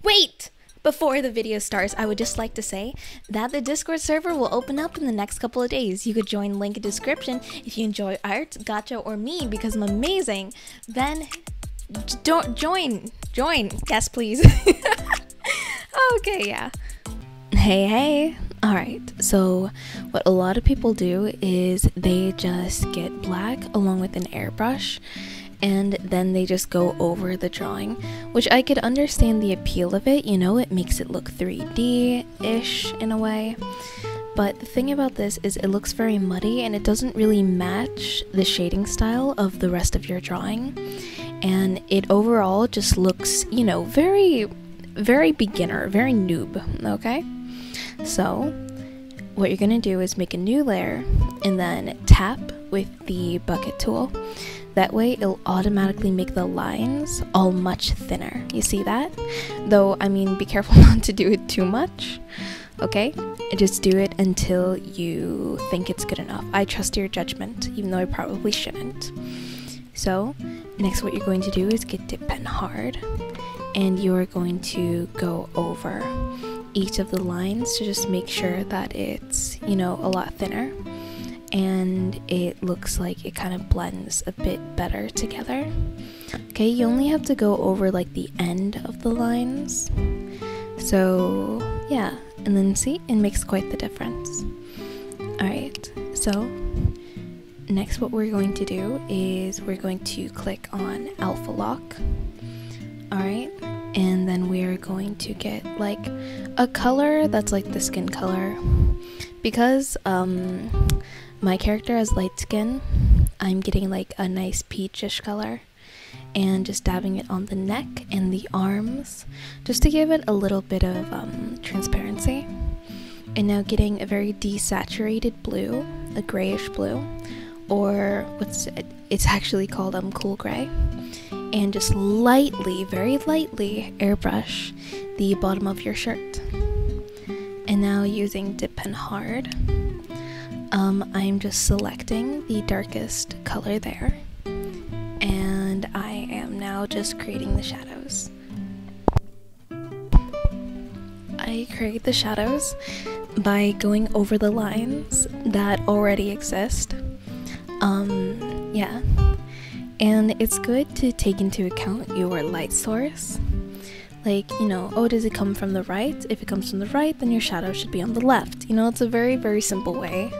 Wait! Before the video starts, I would just like to say that the Discord server will open up in the next couple of days. You could join, link in description. If you enjoy art, gacha, or me because I'm amazing, then join. Yes, please. Okay, yeah. Hey. Alright, so what a lot of people do is they just get black along with an airbrush and then they just go over the drawing, which I could understand the appeal of it, you know, it makes it look 3D-ish in a way. But the thing about this is it looks very muddy and it doesn't really match the shading style of the rest of your drawing. And it overall just looks, you know, very beginner, very noob, okay? So what you're gonna do is make a new layer and then tap with the bucket tool. That way it'll automatically make the lines all much thinner. You see that? Though, I mean, be careful not to do it too much, okay? Just do it until you think it's good enough. I trust your judgment, even though I probably shouldn't. So, next what you're going to do is get dip pen hard, and you're going to go over each of the lines to just make sure that it's, you know, a lot thinner. And it looks like it kind of blends a bit better together. Okay, you only have to go over like the end of the lines. So yeah, and then see, it makes quite the difference. Alright, so next what we're going to do is we're going to click on Alpha Lock. Alright, and then we're going to get like a color that's like the skin color. Because my character has light skin, I'm getting like a nice peachish color and just dabbing it on the neck and the arms just to give it a little bit of transparency. And now getting a very desaturated blue, a grayish blue, or it's actually called cool gray, and just lightly, very lightly airbrush the bottom of your shirt. And now using dip pen hard, I'm just selecting the darkest color there, and I am now just creating the shadows. I create the shadows by going over the lines that already exist. Yeah, and it's good to take into account your light source. Like, you know, oh, does it come from the right? If it comes from the right, then your shadow should be on the left. You know, it's a very simple way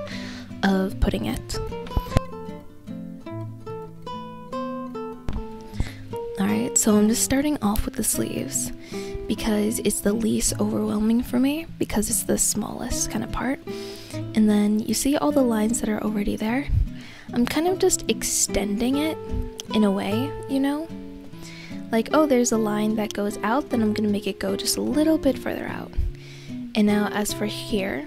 of putting it. Alright, so I'm just starting off with the sleeves because it's the least overwhelming for me because it's the smallest kind of part. And then you see all the lines that are already there? I'm kind of just extending it in a way, you know? Like, oh, there's a line that goes out, then I'm gonna make it go just a little bit further out. And now as for here,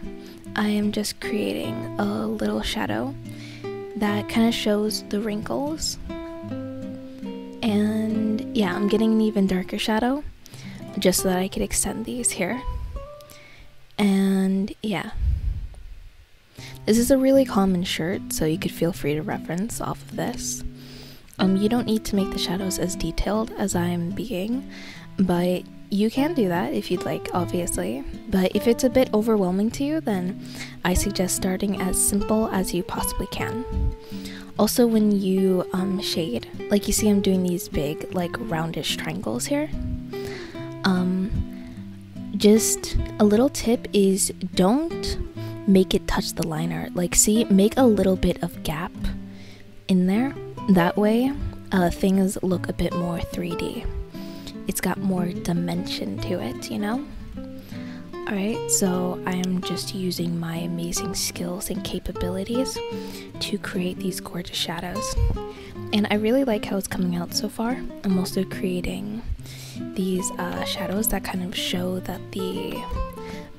I am just creating a little shadow that kind of shows the wrinkles. And yeah, I'm getting an even darker shadow just so that I could extend these here. And yeah. This is a really common shirt, so you could feel free to reference off of this. You don't need to make the shadows as detailed as I'm being, but you can do that if you'd like, obviously. But if it's a bit overwhelming to you, then I suggest starting as simple as you possibly can. Also, when you shade, like you see I'm doing these big, like roundish triangles here. Just a little tip is don't make it touch the line art. Like, see, make a little bit of gap in there. That way, things look a bit more 3D. It's got more dimension to it, you know? Alright, so I am just using my amazing skills and capabilities to create these gorgeous shadows. And I really like how it's coming out so far. I'm also creating these shadows that kind of show that the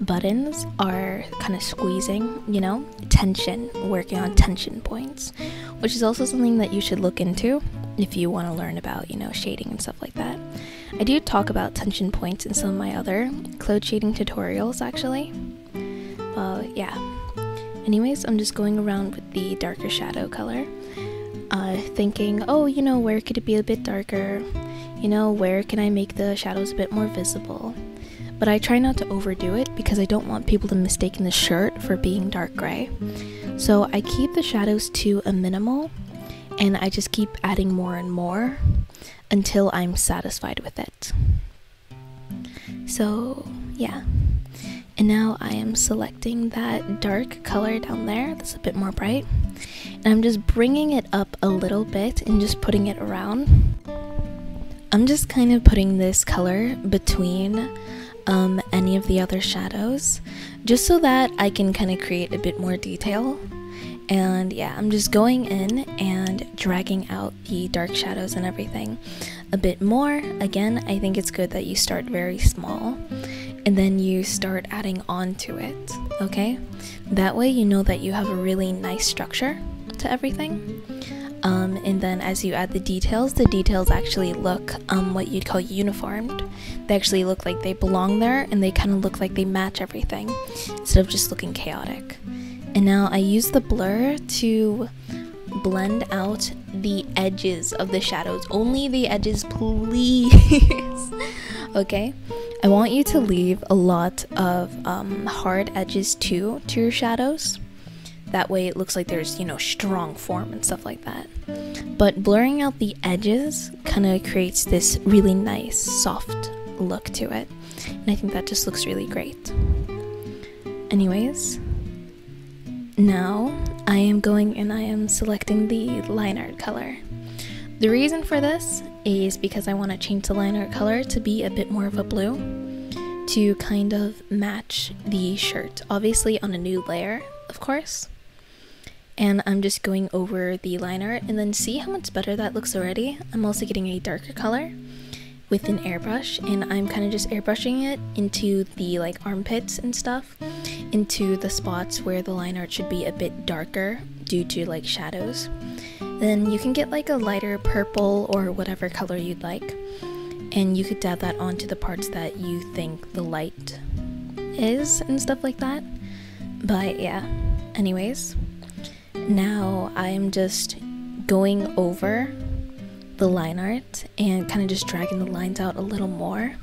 buttons are kind of squeezing, you know, tension, working on tension points, which is also something that you should look into if you want to learn about, you know, shading and stuff like that. I do talk about tension points in some of my other cloth shading tutorials, actually. Yeah. Anyways, I'm just going around with the darker shadow color, thinking, oh, you know, where could it be a bit darker? you know, where can I make the shadows a bit more visible? But I try not to overdo it because I don't want people to mistake the shirt for being dark gray. So I keep the shadows to a minimal, and I just keep adding more and more until I'm satisfied with it. So yeah, and now I am selecting that dark color down there that's a bit more bright, and I'm just bringing it up a little bit and just putting it around. I'm just kind of putting this color between any of the other shadows, just so that I can kind of create a bit more detail. And yeah, I'm just going in and dragging out the dark shadows and everything a bit more. Again, I think it's good that you start very small and then you start adding on to it, okay? That way you know that you have a really nice structure to everything. And then as you add the details actually look what you'd call uniformed. They actually look like they belong there, and they kind of look like they match everything instead of just looking chaotic. And now I use the blur to blend out the edges of the shadows. Only the edges, please. Okay, I want you to leave a lot of hard edges too to your shadows. That way it looks like there's, you know, strong form and stuff like that. But blurring out the edges kind of creates this really nice soft look to it, and I think that just looks really great. Anyways, now I am going and I am selecting the line art color. The reason for this is because I want to change the line art color to be a bit more of a blue to kind of match the shirt, obviously on a new layer, of course. And I'm just going over the line art, and then see how much better that looks already. I'm also getting a darker color with an airbrush, and I'm kind of just airbrushing it into the like armpits and stuff, into the spots where the line art should be a bit darker due to like shadows. Then you can get like a lighter purple or whatever color you'd like, and you could dab that onto the parts that you think the light is and stuff like that. But yeah, anyways, now I am just going over the line art and kind of just dragging the lines out a little more,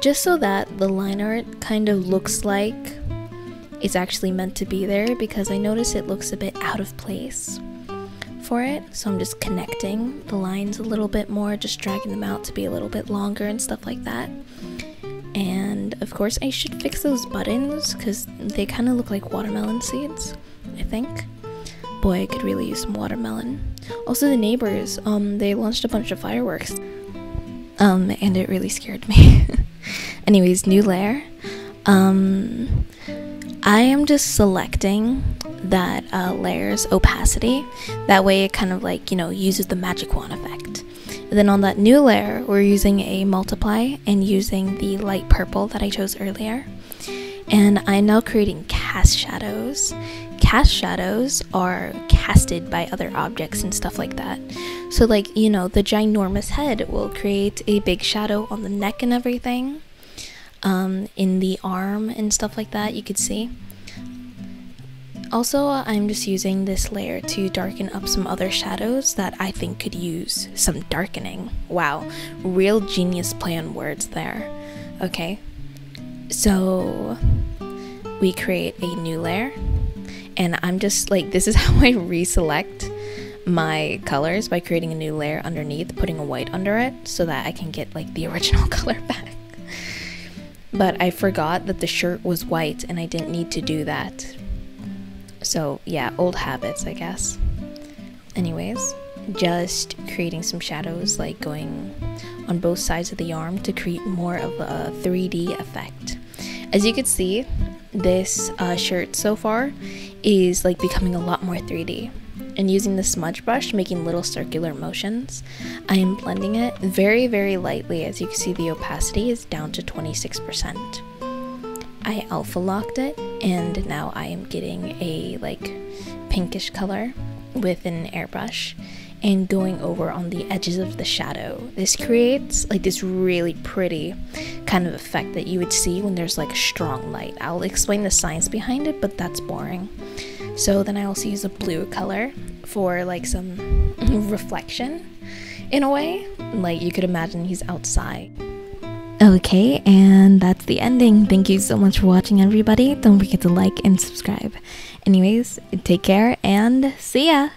just so that the line art kind of looks like it's actually meant to be there, because I notice it looks a bit out of place for it. So I'm just connecting the lines a little bit more, just dragging them out to be a little bit longer and stuff like that. And of course I should fix those buttons because they kind of look like watermelon seeds, I think. Boy, I could really use some watermelon. Also, the neighbors, they launched a bunch of fireworks, and it really scared me. Anyways, new layer. I am just selecting that layer's opacity. That way it kind of like, you know, uses the magic wand effect. And then on that new layer, we're using a multiply and using the light purple that I chose earlier. And I'm now creating cast shadows. Cast shadows are casted by other objects and stuff like that. So like, you know, the ginormous head will create a big shadow on the neck and everything. In the arm and stuff like that, you could see. Also, I'm just using this layer to darken up some other shadows that I think could use some darkening. Wow, real genius play on words there. Okay, so we create a new layer, and I'm just like, this is how I reselect my colors, by creating a new layer underneath, putting a white under it so that I can get like the original color back. But I forgot that the shirt was white and I didn't need to do that. So yeah, old habits, I guess. Anyways, just creating some shadows, like going on both sides of the arm to create more of a 3D effect. As you can see, this shirt so far is like becoming a lot more 3D. And using the smudge brush, making little circular motions, I am blending it very, very lightly. As you can see, the opacity is down to 26%. I alpha locked it, and now I am getting a like pinkish color with an airbrush and going over on the edges of the shadow. This creates like this really pretty kind of effect that you would see when there's like strong light. I'll explain the science behind it, but that's boring. So then I also use a blue color for like some reflection, in a way. Like, you could imagine he's outside. Okay, and that's the ending. Thank you so much for watching, everybody. Don't forget to like and subscribe. Anyways, take care and see ya!